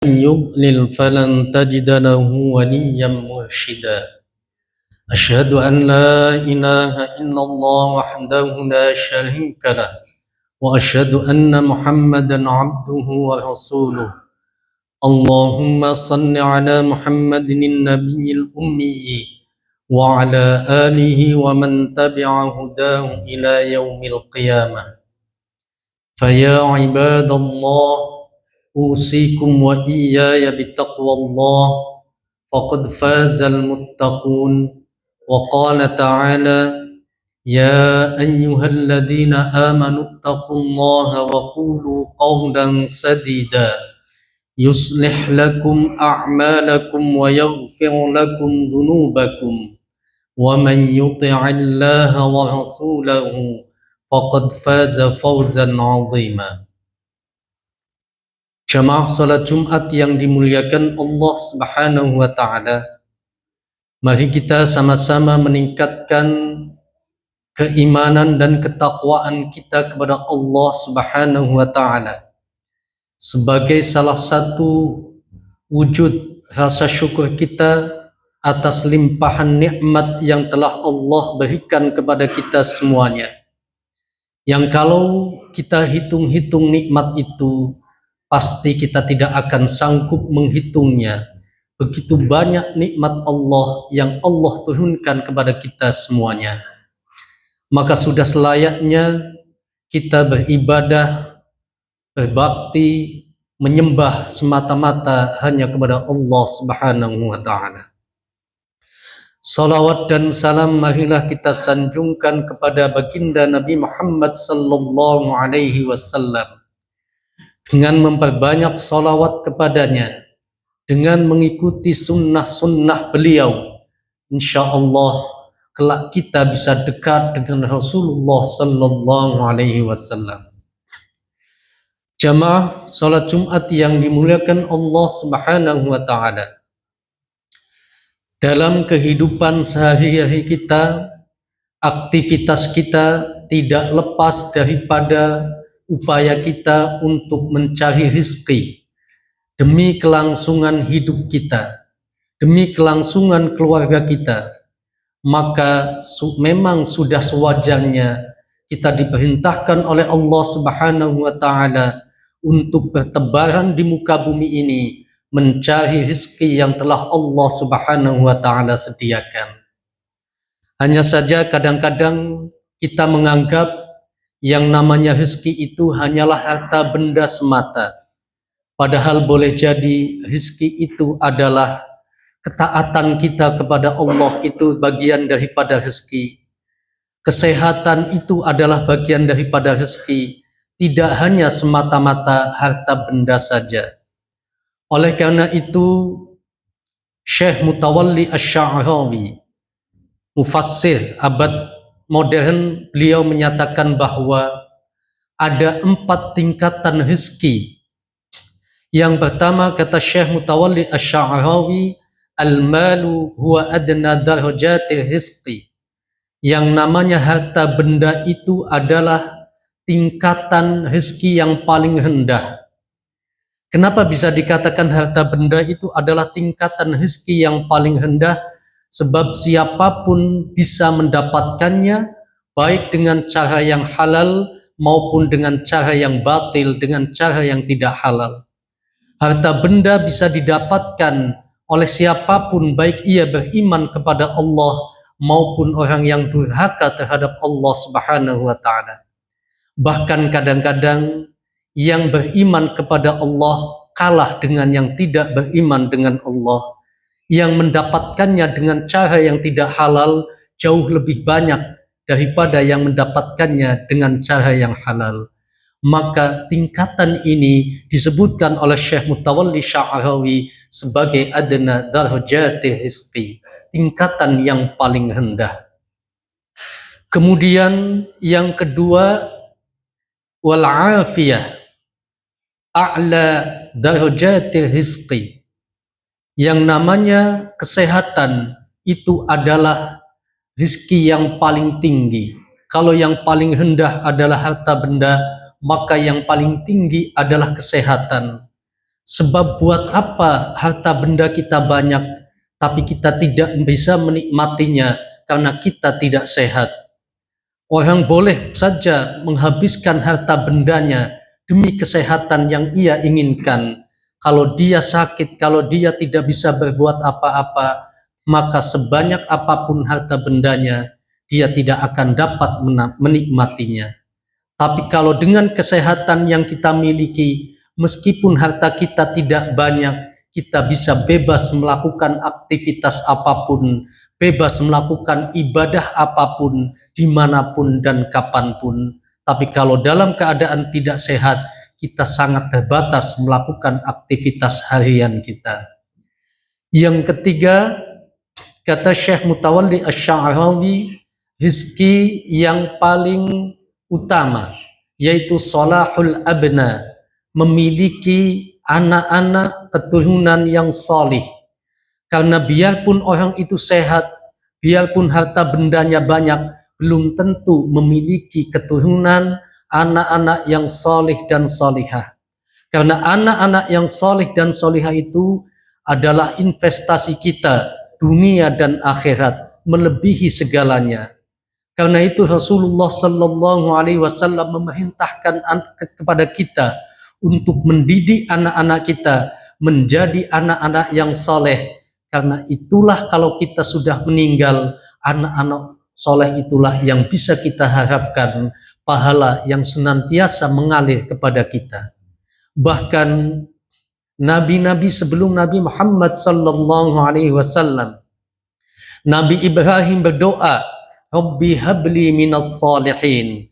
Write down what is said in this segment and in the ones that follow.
يضلل فلن تجد له وليا مرشدا. أشهد أن لا إله إلا الله وحده لا شريك له وأشهد أن محمدا عبده ورسوله. اللهم صل على محمد النبي الأمي وعلى آله ومن تبع هداه إلى يوم القيامة. فيا عباد الله، أوصيكم وإياي بتقوى الله، فقد فاز المتقون. وقال تعالى: يا أيها الذين آمنوا اتقوا الله وقولوا قولا سديدا يصلح لكم أعمالكم ويغفر لكم ذنوبكم ومن يطع الله ورسوله فقد فاز فوزا عظيما. Jamaah salat Jumat yang dimuliakan Allah Subhanahu wa taala, mari kita sama-sama meningkatkan keimanan dan ketakwaan kita kepada Allah Subhanahu wa taala sebagai salah satu wujud rasa syukur kita atas limpahan nikmat yang telah Allah berikan kepada kita semuanya. Yang kalau kita hitung-hitung nikmat itu, pasti kita tidak akan sanggup menghitungnya. Begitu banyak nikmat Allah yang Allah turunkan kepada kita semuanya. Maka sudah selayaknya kita beribadah, berbakti, menyembah semata-mata hanya kepada Allah Subhanahu wa taala. Salawat dan salam marilah kita sanjungkan kepada baginda Nabi Muhammad sallallahu alaihi wasallam dengan memperbanyak salawat kepadanya, dengan mengikuti sunnah-sunnah beliau. InsyaAllah kelak kita bisa dekat dengan Rasulullah sallallahu alaihi wasallam. Jamaah salat Jumat yang dimuliakan Allah Subhanahu wa taala, dalam kehidupan sehari-hari kita, aktivitas kita tidak lepas daripada upaya kita untuk mencari rizki demi kelangsungan hidup kita, demi kelangsungan keluarga kita. Maka memang sudah sewajarnya kita diperintahkan oleh Allah Subhanahu wa taala untuk bertebaran di muka bumi ini mencari rizki yang telah Allah Subhanahu wa taala sediakan. Hanya saja kadang-kadang kita menganggap yang namanya rezeki itu hanyalah harta benda semata. Padahal boleh jadi rezeki itu adalah ketaatan kita kepada Allah, itu bagian daripada rezeki. Kesehatan itu adalah bagian daripada rezeki. Tidak hanya semata-mata harta benda saja. Oleh karena itu, Syekh Mutawalli Asy-Sya'rawi, mufassir abad modern, beliau menyatakan bahwa ada 4 tingkatan rizki. Yang pertama, kata Syekh Mutawalli Asy-Sya'rawi, al-malu huwa adna darajati rizqi. Yang namanya harta benda itu adalah tingkatan rizki yang paling rendah. Kenapa bisa dikatakan harta benda itu adalah tingkatan rizki yang paling rendah? Sebab siapapun bisa mendapatkannya, baik dengan cara yang halal maupun dengan cara yang batil, dengan cara yang tidak halal. Harta benda bisa didapatkan oleh siapapun, baik ia beriman kepada Allah maupun orang yang durhaka terhadap Allah Subhanahu wa taala. Bahkan kadang-kadang yang beriman kepada Allah kalah dengan yang tidak beriman dengan Allah. Yang mendapatkannya dengan cara yang tidak halal jauh lebih banyak daripada yang mendapatkannya dengan cara yang halal. Maka tingkatan ini disebutkan oleh Syekh Mutawalli Sya'rawi sebagai adna darajati rizqi, tingkatan yang paling rendah. Kemudian yang kedua, wal afiyah a'la darajati rizqi. Yang namanya kesehatan itu adalah rizki yang paling tinggi. Kalau yang paling rendah adalah harta benda, maka yang paling tinggi adalah kesehatan. Sebab buat apa harta benda kita banyak, tapi kita tidak bisa menikmatinya karena kita tidak sehat. Orang boleh saja menghabiskan harta bendanya demi kesehatan yang ia inginkan. Kalau dia sakit, kalau dia tidak bisa berbuat apa-apa, maka sebanyak apapun harta bendanya, dia tidak akan dapat menikmatinya. Tapi kalau dengan kesehatan yang kita miliki, meskipun harta kita tidak banyak, kita bisa bebas melakukan aktivitas apapun, bebas melakukan ibadah apapun, dimanapun dan kapanpun. Tapi kalau dalam keadaan tidak sehat, kita sangat terbatas melakukan aktivitas harian kita. Yang ketiga, kata Syekh Mutawalli Asy-Sya'rawi, rizki yang paling utama yaitu salahul abna, memiliki anak-anak keturunan yang salih. Karena biarpun orang itu sehat, biarpun harta bendanya banyak, belum tentu memiliki keturunan anak-anak yang salih dan salihah. Karena anak-anak yang salih dan salihah itu adalah investasi kita dunia dan akhirat, melebihi segalanya. Karena itu Rasulullah Sallallahu Alaihi Wasallam memerintahkan kepada kita untuk mendidik anak-anak kita menjadi anak-anak yang soleh. Karena itulah kalau kita sudah meninggal, anak-anak soleh itulah yang bisa kita harapkan pahala yang senantiasa mengalir kepada kita. Bahkan nabi-nabi sebelum Nabi Muhammad Sallallahu Alaihi Wasallam, Nabi Ibrahim berdoa, Rabbi habli minas salihin.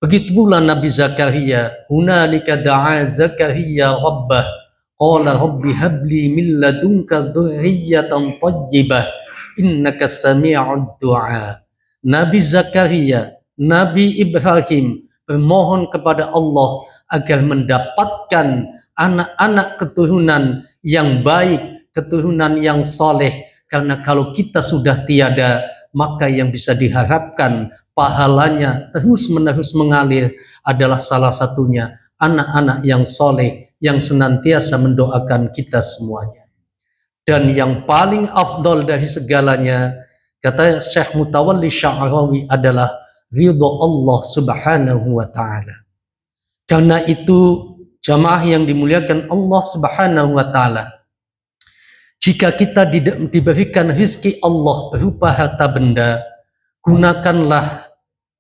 Begitu pula Nabi Zakaria, hunalika da'a Zakaria rabbah, qala rabbi habli min ladunka dzurriyyatan thayyibah, innaka sami'ud du'a. Nabi Zakaria, Nabi Ibrahim bermohon kepada Allah agar mendapatkan anak-anak keturunan yang baik, keturunan yang soleh. Karena kalau kita sudah tiada, maka yang bisa diharapkan pahalanya terus-menerus mengalir adalah salah satunya anak-anak yang soleh yang senantiasa mendoakan kita semuanya. Dan yang paling afdal dari segalanya, kata Syekh Mutawalli Sya'rawi, adalah ridho Allah Subhanahu wa Ta'ala. Karena itu jamaah yang dimuliakan Allah Subhanahu wa Ta'ala, jika kita diberikan rizki Allah berupa harta benda, gunakanlah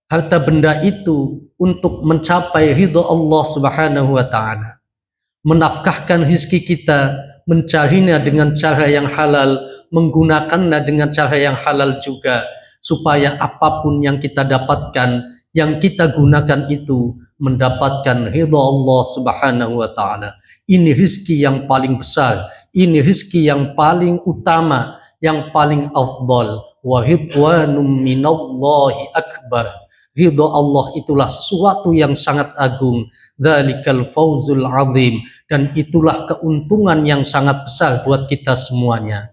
harta benda itu untuk mencapai ridho Allah Subhanahu wa Ta'ala. Menafkahkan rizki kita, mencarinya dengan cara yang halal, menggunakannya dengan cara yang halal juga, supaya apapun yang kita dapatkan, yang kita gunakan itu mendapatkan ridho Allah Subhanahu wa Ta'ala. Ini rizki yang paling besar, ini rizki yang paling utama, yang paling afdal. Wa ridwanum minallahi akbar. Ridho Allah itulah sesuatu yang sangat agung. Dzalikal fawzul azim. Dan itulah keuntungan yang sangat besar buat kita semuanya.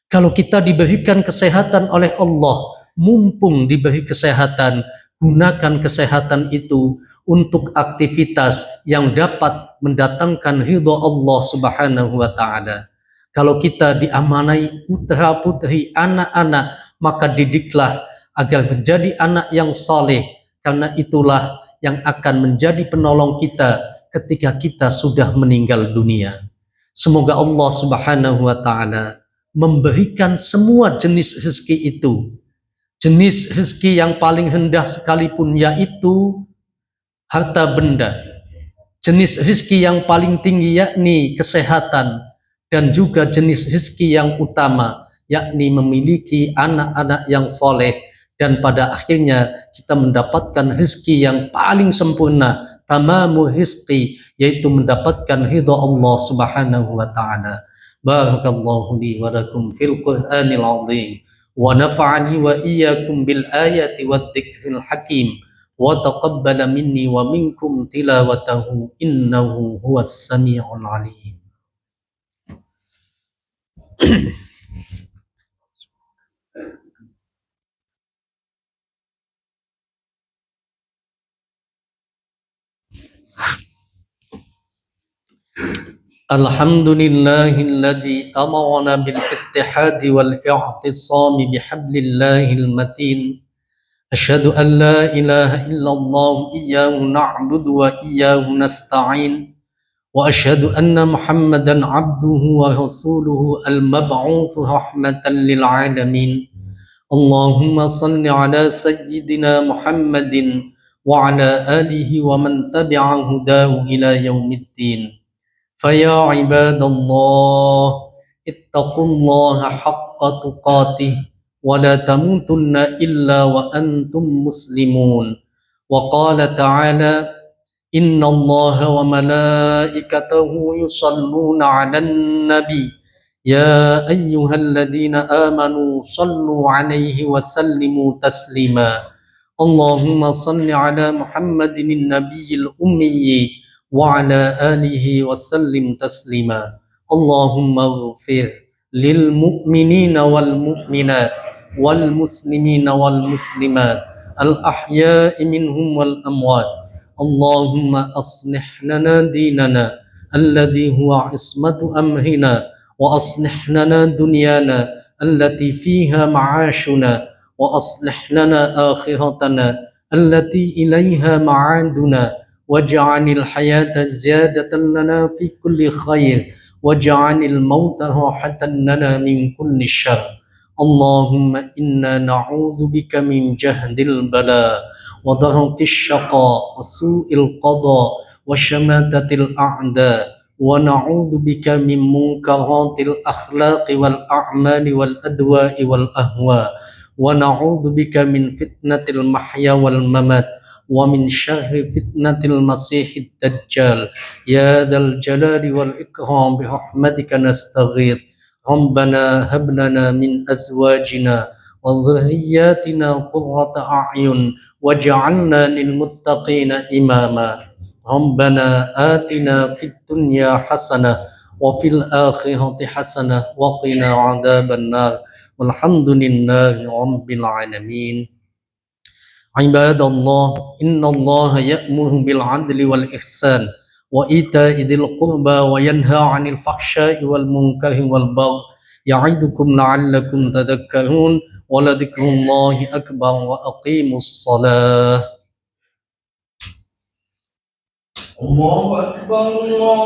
Kalau kita diberikan kesehatan oleh Allah, mumpung diberi kesehatan, gunakan kesehatan itu untuk aktivitas yang dapat mendatangkan ridho Allah Subhanahu wa Ta'ala. Kalau kita diamanai putra putri, anak-anak, maka didiklah agar menjadi anak yang saleh, karena itulah yang akan menjadi penolong kita ketika kita sudah meninggal dunia. Semoga Allah Subhanahu wa Ta'ala memberikan semua jenis rezeki itu. Jenis rezeki yang paling rendah sekalipun yaitu harta benda. Jenis rezeki yang paling tinggi yakni kesehatan, dan juga jenis rezeki yang utama yakni memiliki anak-anak yang soleh, dan pada akhirnya kita mendapatkan rezeki yang paling sempurna, tamamu rizqi, yaitu mendapatkan ridha Allah Subhanahu wa Ta'ala. Barakallahu li wa lakum fil Qur'anil azim wa nafa'ani wa iyyakum bil ayati wad dzikril hakim wa taqabbala minni wa minkum tilawatahu innahu huwas samiul alim. الحمد لله الذي أمرنا بالاتحاد والاعتصام بحبل الله المتين. أشهد أن لا إله إلا الله إياه نعبد وإياه نستعين، وأشهد أن محمدا عبده ورسوله المبعوث رحمة للعالمين. اللهم صل على سيدنا محمد وعلى آله ومن تبع هداه إلى يوم الدين. فيا عباد الله، اتقوا الله حق تقاته ولا تموتن إلا وأنتم مسلمون. وقال تعالى: إن الله وملائكته يصلون على النبي يا أيها الذين آمنوا صلوا عليه وسلموا تسليما. اللهم صل على محمد النبي الأمي وعلى آله وسلم تسليما. اللهم اغفر للمؤمنين والمؤمنات والمسلمين والمسلمات الأحياء منهم والأموات. اللهم أصلح لنا ديننا الذي هو عصمة أمرنا، وأصلح لنا دنيانا التي فيها معاشنا، وأصلح لنا آخرتنا التي إليها معادنا، واجعل الحياة زيادة لنا في كل خير، واجعل الموت راحة لنا من كل شر. اللهم إنا نعوذ بك من جهد البلاء ودرك الشقاء وسوء القضاء وشماتة الأعداء، ونعوذ بك من منكرات الأخلاق والأعمال والأدواء والأهواء، ونعوذ بك من فتنة المحيا والممات، ومن شر فتنة المسيح الدجال. يا ذا الجلال والإكرام برحمتك نستغيث. ربنا هب لنا من أزواجنا وذرياتنا قرة أعين واجعلنا للمتقين إماما. ربنا آتنا في الدنيا حسنة وفي الآخرة حسنة وقنا عذاب النار. والحمد لله رب العالمين. عباد الله، إن الله يأمر بالعدل والإحسان وإيتاء ذي القربى وينهى عن الفحشاء والمنكر والبغي يعظكم لعلكم تذكرون. ولذكر الله أكبر. وأقيموا الصلاة. الله أكبر الله